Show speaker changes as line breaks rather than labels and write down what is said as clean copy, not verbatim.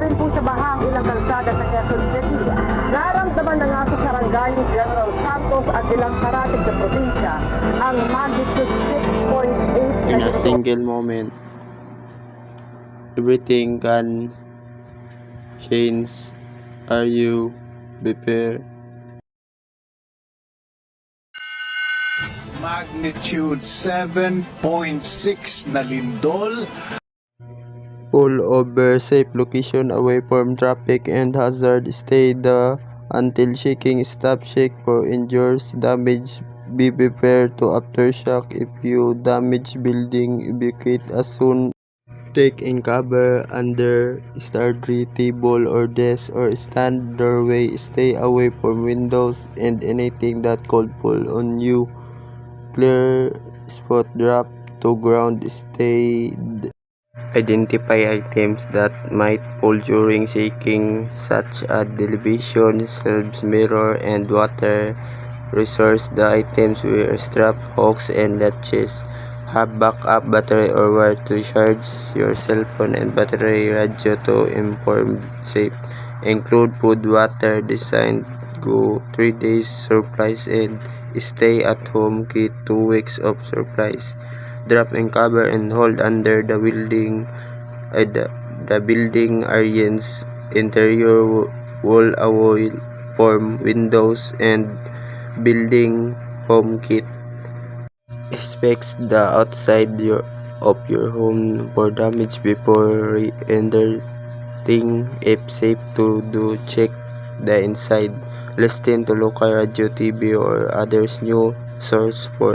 rin po sa baha ang ilang kalsada sa Quezon City. Naramdaman na nga sa Sarangani General Santos at ilang karatig sa probinsya ang magnitude 6.8
In a single moment, everything can change. Are you prepared?
Magnitude 7.6 na lindol.
Pull over safe location away from traffic and hazard. Stay until shaking. Stop, shake for injuries. Damage. Be prepared to aftershock. If you damage building, evacuate as soon. Take in cover under study table or desk or stand doorway. Stay away from windows and anything that could pull on you. Clear spot, drop to ground. Stay. Identify items that might pull during shaking, such as television, shelves, mirror, and water resource. The items were straps, hooks, and latches. Have backup battery or wire to charge your cell phone and battery radio to inform safe. Include food, water, designed go 3 days supplies and stay at home kit 2 weeks of supplies. Drop and cover and hold under the building the building areas interior wall avoid form windows and building home kit. Inspect the outside of your home for damage before entering. If safe to do, check the inside. Listen to local radio, TV, or others new source for